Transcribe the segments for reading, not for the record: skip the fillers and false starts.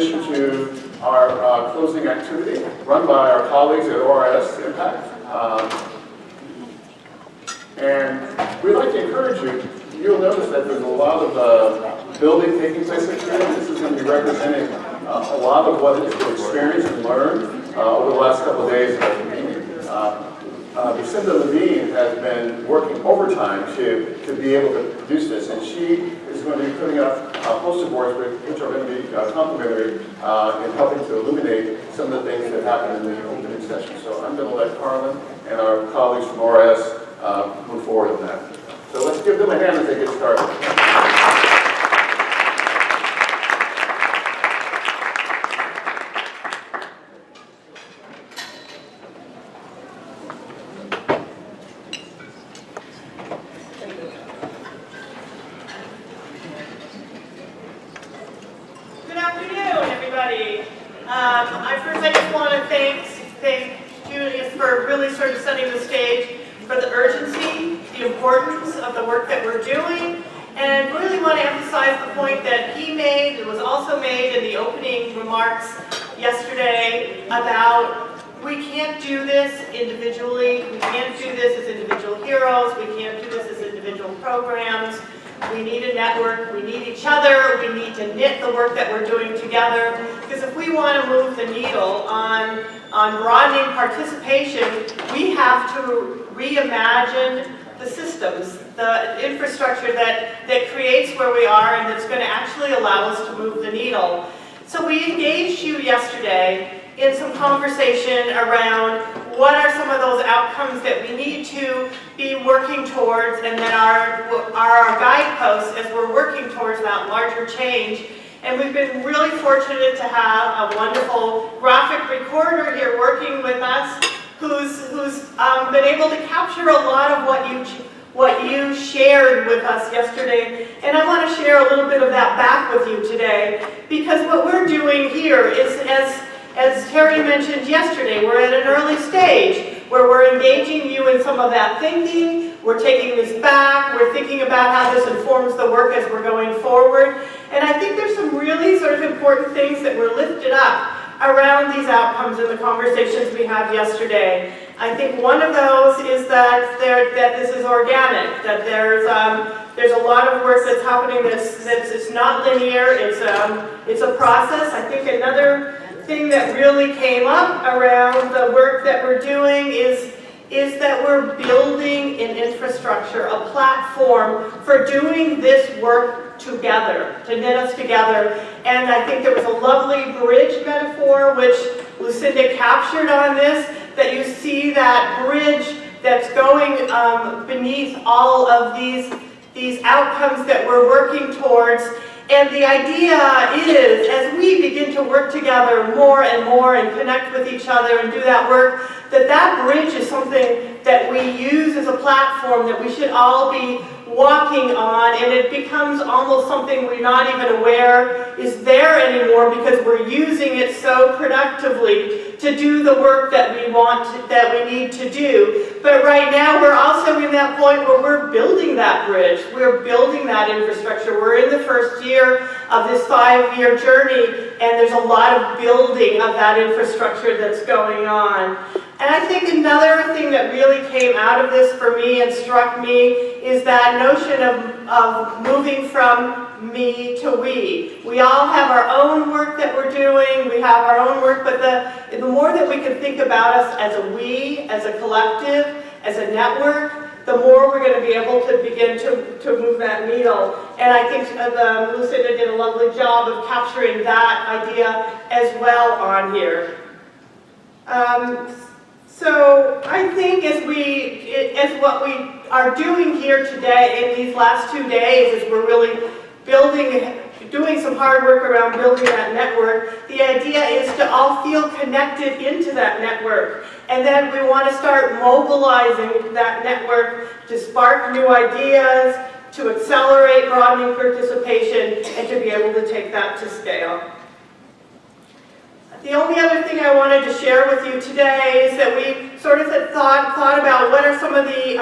addition to our closing activity run by our colleagues at ORS Impact. And we'd like to encourage you. You'll notice that there's a lot of building taking place at Trinity. This is going to be representing a lot of what is experienced and learned over the last couple of days at the meeting. Lucinda Levine has been working overtime to be able to produce this, and she is going to be putting up poster boards which are going to be complimentary in helping to illuminate some of the things that happened in the opening session. So I'm going to let Carlin and our colleagues from ORS move forward on that. So let's give them a hand as they get started. I just want to thank Julius for really sort of setting the stage for the urgency, the importance of the work that we're doing, and really want to emphasize the point that he made, that was also made in the opening remarks yesterday about we can't do this individually, we can't do this as individual heroes, we can't do this as individual programs. We need a network, we need each other, we need to knit the work that we're doing together, because if we want to move the needle on broadening participation, we have to reimagine the systems, the infrastructure that creates where we are and that's going to actually allow us to move the needle. So we engaged you yesterday in some conversation around what are some of those outcomes that we need to be working towards, and then are our guideposts as we're working towards that larger change. And we've been really fortunate to have a wonderful graphic recorder here working with us who's been able to capture a lot of what you shared with us yesterday. And I want to share a little bit of that back with you today, because what we're doing here is, as Terry mentioned yesterday, we're at an early stage where we're engaging you in some of that thinking. We're taking this back. We're thinking about how this informs the work as we're going forward. And I think there's some really sort of important things that were lifted up around these outcomes in the conversations we had yesterday. I think one of those is that this is organic, that there's a lot of work that's happening that's not linear. It's a process. I think another thing that really came up around the work that we're doing is that we're building an infrastructure, a platform for doing this work together, to knit us together. And I think there was a lovely bridge metaphor which Lucinda captured on this, that you see that bridge that's going beneath all of these outcomes that we're working towards. And the idea is, as we begin to work together more and more and connect with each other and do that work, that bridge is something that we use as a platform that we should all be walking on, and it becomes almost something we're not even aware is there anymore, because we're using it so productively to do the work that we need to do. But right now we're also in that point where we're building that bridge, we're building that infrastructure. We're in the first year of this 5-year journey, and there's a lot of building of that infrastructure that's going on. And I think another thing that really came out of this for me and struck me is that notion of moving from me to we. We all have our own work that we're doing, we have our own work, but the more that we can think about us as a we, as a collective, as a network, the more we're going to be able to begin to move that needle. And I think Lucinda did a lovely job of capturing that idea as well on here. So I think as what we are doing here today in these last 2 days, is we're really doing some hard work around building that network. The idea is to all feel connected into that network. And then we want to start mobilizing that network to spark new ideas, to accelerate broadening participation, and to be able to take that to scale. The only other thing I wanted to share with you today is that we sort of had thought about what are some of the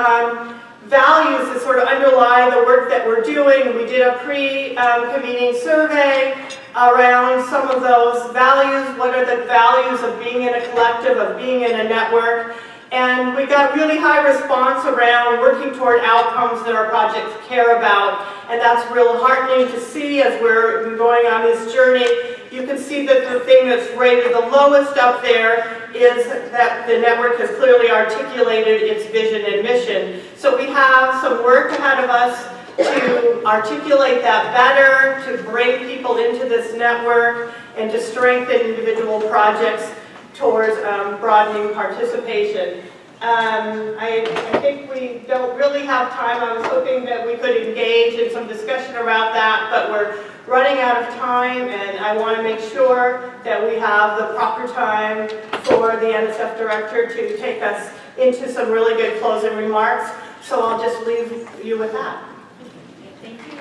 values that sort of underlie the work that we're doing. We did a pre-convening survey around some of those values. What are the values of being in a collective, of being in a network? And we got really high response around working toward outcomes that our projects care about. And that's real heartening to see as we're going on this journey. You can see that the thing that's rated the lowest up there is that the network has clearly articulated its vision and mission. So we have some work ahead of us to articulate that better, to bring people into this network, and to strengthen individual projects towards broadening participation. I think we don't really have time. I was hoping that we could engage in some discussion around that, but we're running out of time, and I want to make sure that we have the proper time for the NSF director to take us into some really good closing remarks. So I'll just leave you with that. Thank you.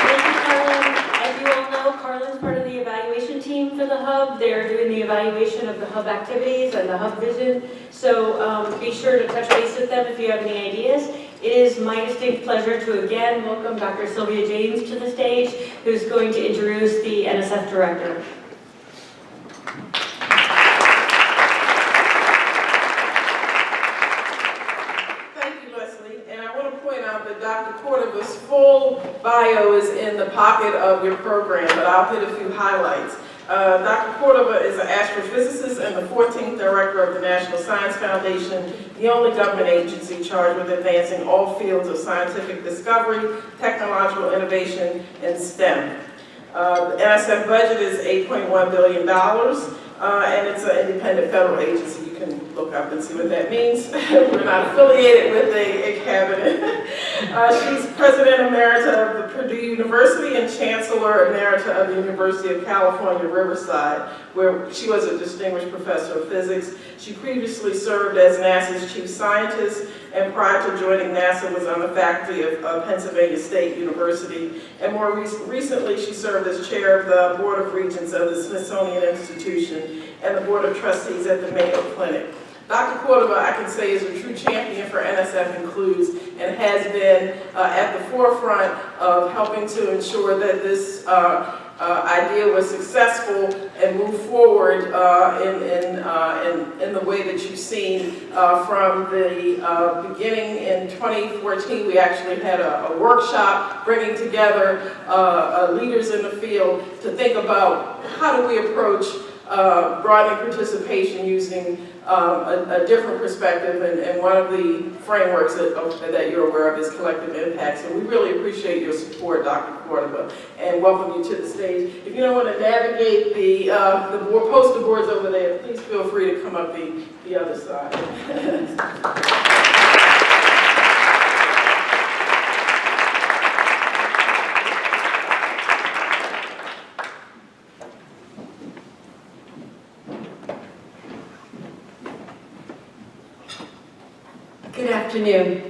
Thank you, Carlin. As you all know, Carlin's part of the evaluation team for the Hub. They're doing the evaluation of the Hub activities and the Hub vision. So be sure to touch base with them if you have any ideas. It is my distinct pleasure to again welcome Dr. Sylvia James to the stage, who's going to introduce the NSF director. Dr. Cordova's full bio is in the pocket of your program, but I'll hit a few highlights. Dr. Cordova is an astrophysicist and the 14th director of the National Science Foundation, the only government agency charged with advancing all fields of scientific discovery, technological innovation, and STEM. The NSF budget is $8.1 billion, and it's an independent federal agency. You can look up and see what that means. We're not affiliated with a cabinet. She's President Emerita of the Purdue University and Chancellor Emerita of the University of California, Riverside, where she was a distinguished professor of physics. She previously served as NASA's chief scientist, and prior to joining NASA was on the faculty of Pennsylvania State University. And more recently, she served as chair of the Board of Regents of the Smithsonian Institution and the Board of Trustees at the Mayo Clinic. Dr. Cordova, I can say, is a true champion for NSF Includes and has been at the forefront of helping to ensure that this idea was successful and move forward in the way that you've seen from the beginning. In 2014, we actually had a workshop bringing together leaders in the field to think about how do we approach broadening participation using a different perspective, and one of the frameworks that you're aware of is collective impacts. And we really appreciate your support, Dr. Cordova, and welcome you to the stage. If you don't want to navigate the poster boards over there, please feel free to come up the other side. Good afternoon.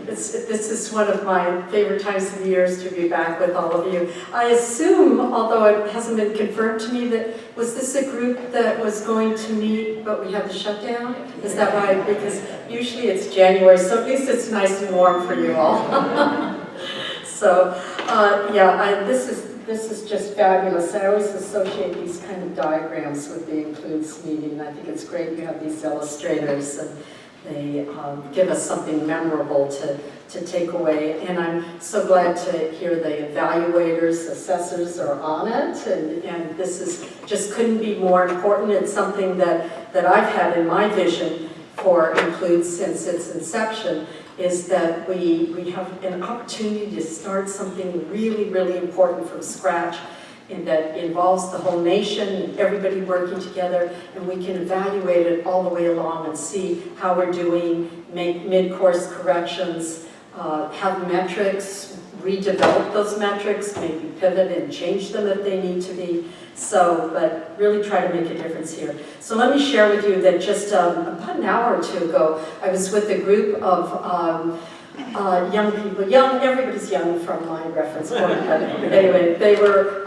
This is one of my favorite times of the year to be back with all of you. I assume, although it hasn't been confirmed to me, was this a group that was going to meet, but we had the shutdown? Is that right? Because usually it's January, so at least it's nice and warm for you all. So, this is just fabulous. I always associate these kind of diagrams with the Includes meeting. I think it's great you have these illustrators, and they give us something memorable to take away. And I'm so glad to hear the evaluators, assessors are on it, and this is just couldn't be more important. It's something that I've had in my vision for Includes since its inception, is that we have an opportunity to start something really, really important from scratch, and that involves the whole nation and everybody working together, and we can evaluate it all the way along and see how we're doing, make mid-course corrections, have metrics, redevelop those metrics, maybe pivot and change them if they need to be. So, but really try to make a difference here. So let me share with you that just about an hour or two ago, I was with a group of young people, everybody's young from my reference point, but anyway, they were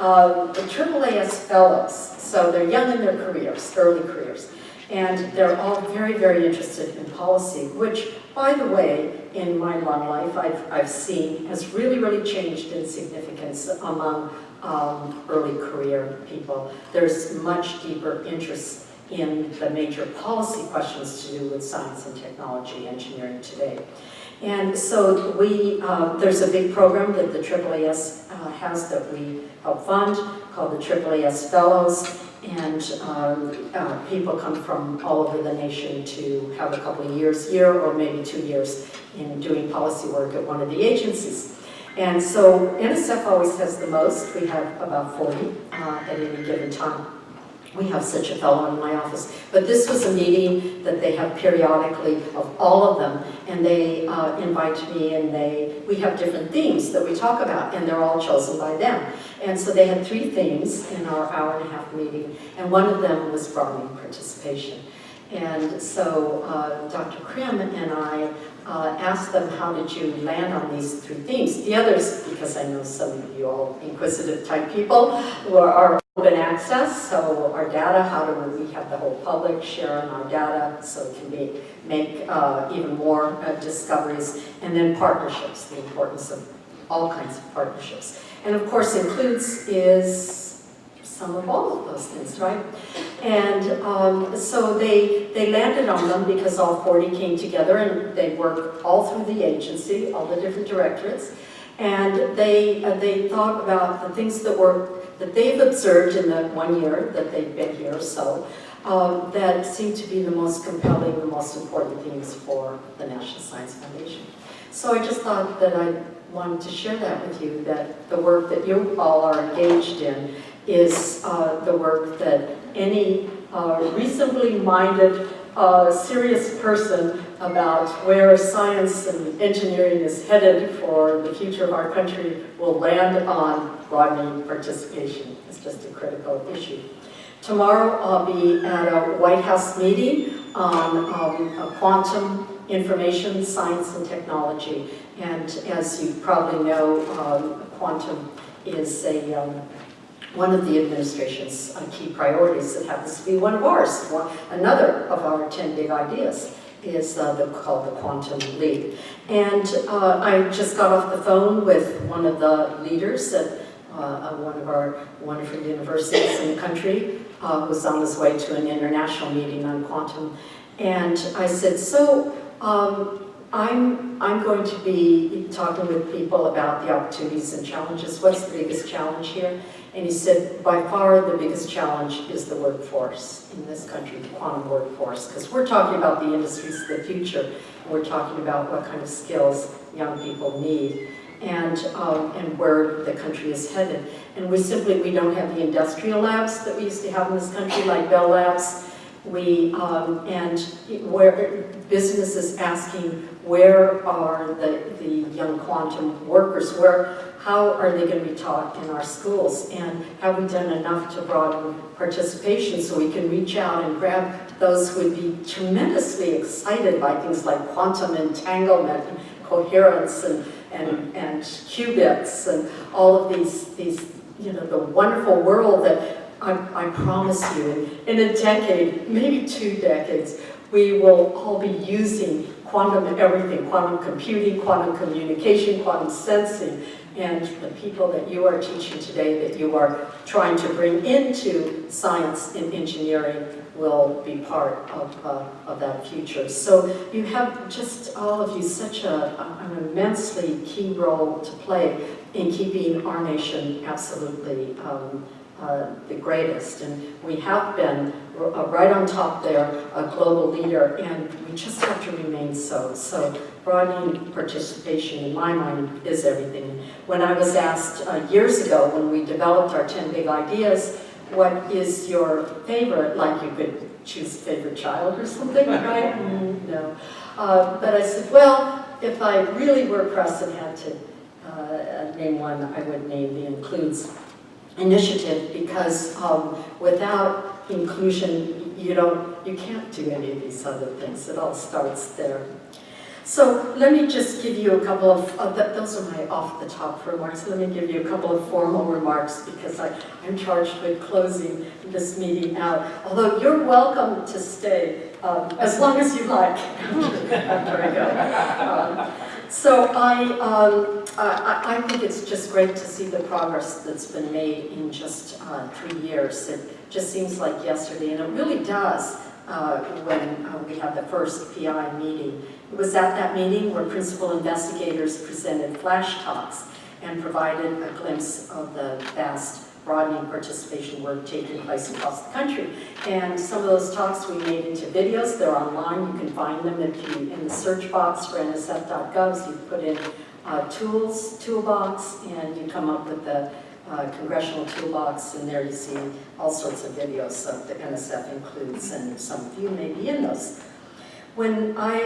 the AAAS fellows, so they're young in their careers, early careers. And they're all very, very interested in policy, which, by the way, in my long life, I've seen has really, really changed in significance among early career people. There's much deeper interest in the major policy questions to do with science and technology, engineering today. And so there's a big program that the AAAS has that we help fund called the AAAS Fellows. And people come from all over the nation to have a couple of year or maybe 2 years in doing policy work at one of the agencies. And so NSF always has the most. We have about 40 at any given time. We have such a fellow in my office. But this was a meeting that they have periodically of all of them. And they invite me and we have different themes that we talk about, and they're all chosen by them. And so they had 3 themes in our hour-and-a-half meeting, and one of them was broadening participation. And so Dr. Krim and I asked them, how did you land on these 3 themes? The others, because I know some of you all inquisitive type people, are open access, so our data, how do we have the whole public share on our data so it can make even more discoveries, and then partnerships, the importance of all kinds of partnerships. And of course includes is some of all of those things, right? And so they landed on them because all 40 came together and they work all through the agency, all the different directorates, and they thought about the things that they've observed in the 1 year that they've been here or so, that seem to be the most compelling, the most important themes for the National Science Foundation. So I just thought that I wanted to share that with you, that the work that you all are engaged in is the work that any reasonably minded, serious person about where science and engineering is headed for the future of our country will land on broadening participation. It's just a critical issue. Tomorrow I'll be at a White House meeting on quantum information, science, and technology. And as you probably know, quantum is one of the administration's key priorities. It happens to be one of ours. Another of our 10 big ideas is called the Quantum Leap. And I just got off the phone with one of the leaders at one of our wonderful universities in the country, who was on his way to an international meeting on quantum. And I said, so I'm going to be talking with people about the opportunities and challenges. What's the biggest challenge here? And he said, by far the biggest challenge is the workforce in this country, the quantum workforce, because we're talking about the industries of the future, and we're talking about what kind of skills young people need, and where the country is headed. And we don't have the industrial labs that we used to have in this country, like Bell Labs. And where business is asking, where are the young quantum workers? How are they going to be taught in our schools? And have we done enough to broaden participation so we can reach out and grab those who would be tremendously excited by things like quantum entanglement and coherence and qubits and all of these the wonderful world that I promise you, in a decade, maybe 2 decades, we will all be using quantum everything, quantum computing, quantum communication, quantum sensing, and the people that you are teaching today, that you are trying to bring into science and engineering, will be part of that future. So you have just all of you such an immensely key role to play in keeping our nation absolutely the greatest, and we have been right on top there, a global leader, and we just have to remain so. So broadening participation, in my mind, is everything. When I was asked years ago, when we developed our 10 big ideas, what is your favorite, like you could choose favorite child or something, right? No. But I said, well, if I really were pressed and had to name one, I would name the Includes initiative, because without inclusion, you can't do any of these other things. It all starts there. So let me just give you a couple of, those are my off-the-top remarks. Let me give you a couple of formal remarks because I'm charged with closing this meeting out. Although you're welcome to stay as long as you like after I go. So I think it's just great to see the progress that's been made in just 3 years. It just seems like yesterday, and it really does when we had the first PI meeting. It was at that meeting where principal investigators presented flash talks and provided a glimpse of the vast broadening participation work taking place across the country. And some of those talks we made into videos. They're online. You can find them if you, in the search box for nsf.gov, you put in toolbox, and you come up with the congressional toolbox, and there you see all sorts of videos that the NSF includes, and some of you may be in those. When I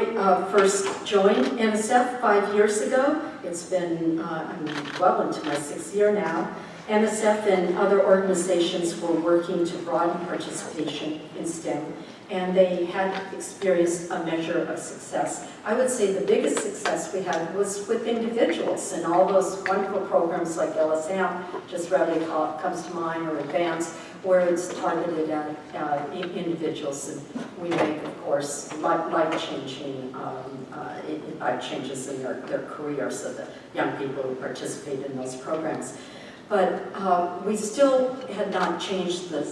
first joined NSF 5 years ago, it's been, I'm well into my 6th year now, NSF and other organizations were working to broaden participation in STEM, and they had experienced a measure of success. I would say the biggest success we had was with individuals, and all those wonderful programs like LSM just readily comes to mind, or Advance, where it's targeted at individuals, and we make, of course, life-changing changes in their careers of the young people who participate in those programs. But we still had not changed the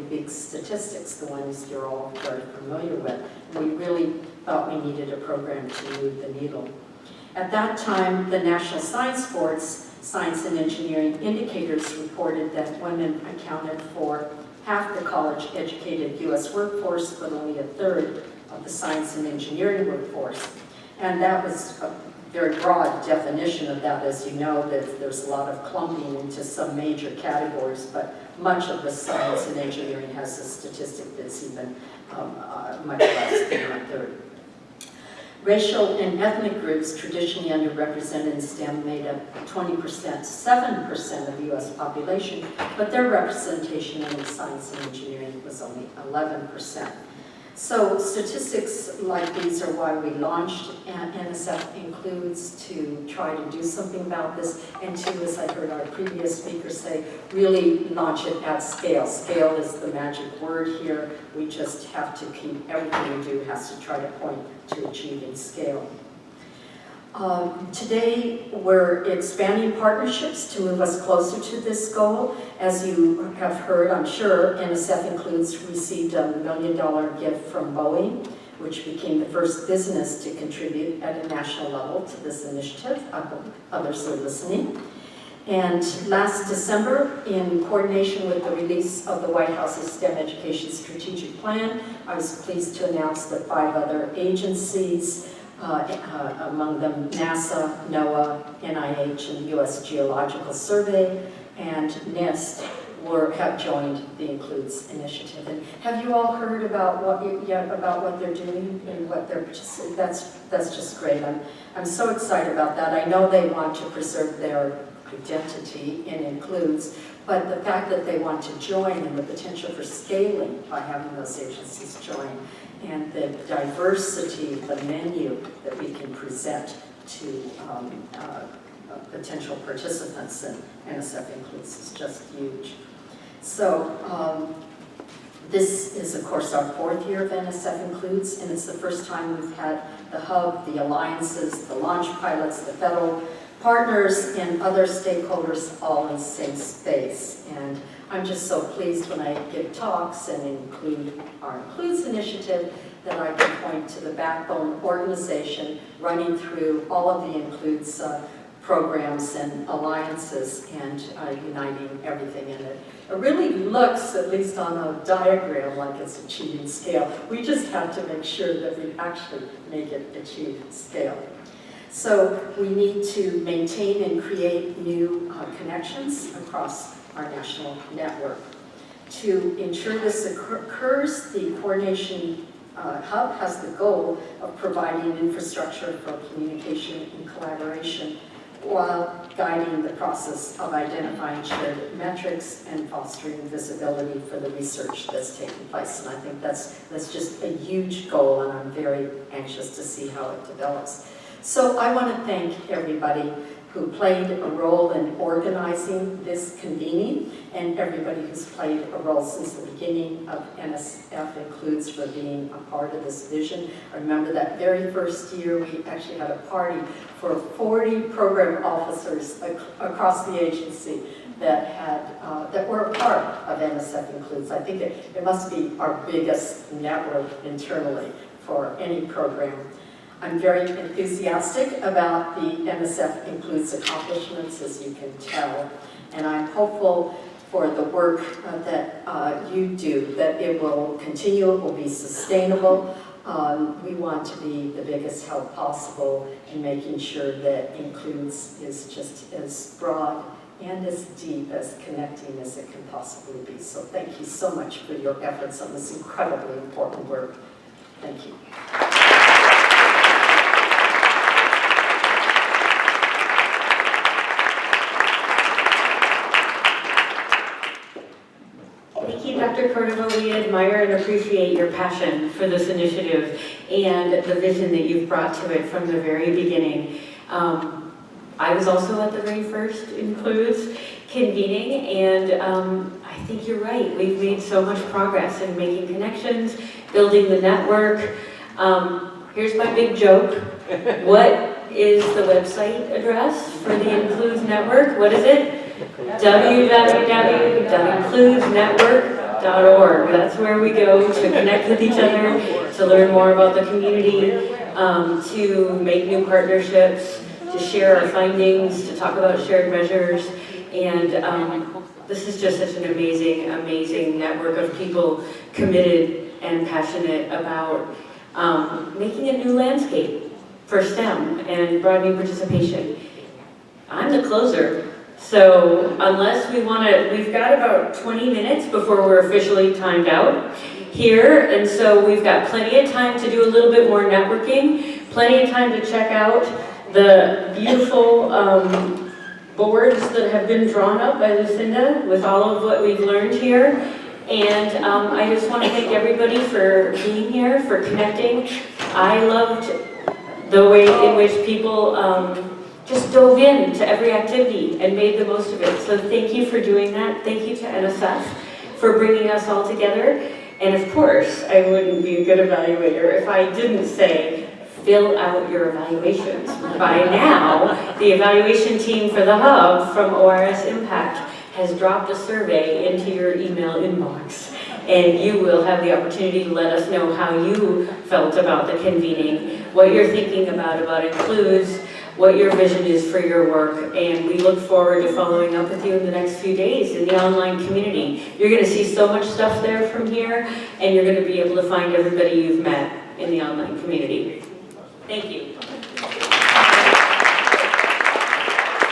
big statistics, the ones you're all very familiar with. We really thought we needed a program to move the needle. At that time, the National Science Board's Science and Engineering Indicators reported that women accounted for half the college-educated U.S. workforce, but only a third of the science and engineering workforce. And that was a very broad definition of that. As you know, that there's a lot of clumping into some major categories, but much of the science and engineering has a statistic that's even much less than a third. Racial and ethnic groups traditionally underrepresented in STEM made up 20%, 7% of the U.S. population, but their representation in science and engineering was only 11%. So statistics like these are why we launched, and NSF includes to try to do something about this, and to, as I heard our previous speaker say, really launch it at scale. Scale is the magic word here. We just have to keep, everything we do has to try to point to achieving scale. Today, we're expanding partnerships to move us closer to this goal. As you have heard, I'm sure, NSF received a $1 million gift from Boeing, which became the first business to contribute at a national level to this initiative. I hope others are listening. And last December, in coordination with the release of the White House's STEM Education Strategic Plan, I was pleased to announce that 5 other agencies, among them NASA, NOAA, NIH, and the U.S. Geological Survey, and NIST have joined the Includes initiative. And have you all heard about what they're doing and what they're that's just great. I'm so excited about that. I know they want to preserve their identity in Includes, but the fact that they want to join and the potential for scaling by having those agencies join, and the diversity, the menu that we can present to potential participants in NSF Includes is just huge. So this is, of course, our 4th year of NSF Includes, and it's the first time we've had the hub, the alliances, the launch pilots, the federal partners, and other stakeholders all in the same space. And I'm just so pleased when I give talks and include our Includes initiative that I can point to the backbone organization running through all of the Includes programs and alliances and uniting everything in it. It really looks, at least on a diagram, like it's achieving scale. We just have to make sure that we actually make it achieve scale. So we need to maintain and create new connections across our national network. To ensure this occurs, the Coordination Hub has the goal of providing infrastructure for communication and collaboration while guiding the process of identifying shared metrics and fostering visibility for the research that's taking place. And I think that's just a huge goal, and I'm very anxious to see how it develops. So I want to thank everybody who played a role in organizing this convening, and everybody who's played a role since the beginning of NSF Includes for being a part of this vision. I remember that very first year we actually had a party for 40 program officers across the agency that were a part of NSF Includes. I think it must be our biggest network internally for any program. I'm very enthusiastic about the NSF Includes accomplishments, as you can tell, and I'm hopeful for the work that you do, that it will continue, it will be sustainable. We want to be the biggest help possible in making sure that Includes is just as broad and as deep as connecting as it can possibly be. So thank you so much for your efforts on this incredibly important work. Thank you. Thank you, Dr. Cordova. We admire and appreciate your passion for this initiative and the vision that you've brought to it from the very beginning. I was also at the very first Includes convening, and I think you're right. We've made so much progress in making connections, building the network. Here's my big joke. What is the website address for the Includes network? What is it? www.includesnetwork.org. That's where we go to connect with each other, to learn more about the community, to make new partnerships, to share our findings, to talk about shared measures. And this is just such an amazing, amazing network of people committed and passionate about making a new landscape for STEM and broadening participation. I'm the closer. So unless we want to, we've got about 20 minutes before we're officially timed out here. And so we've got plenty of time to do a little bit more networking, plenty of time to check out the beautiful boards that have been drawn up by Lucinda with all of what we've learned here. And I just want to thank everybody for being here, for connecting. I loved the way in which people just dove into every activity and made the most of it. So thank you for doing that. Thank you to NSF for bringing us all together. And of course, I wouldn't be a good evaluator if I didn't say, fill out your evaluations. By now, the evaluation team for the Hub from ORS Impact has dropped a survey into your email inbox. And you will have the opportunity to let us know how you felt about the convening, what you're thinking about Includes, what your vision is for your work, and we look forward to following up with you in the next few days in the online community. You're going to see so much stuff there from here, and you're going to be able to find everybody you've met in the online community. Thank you.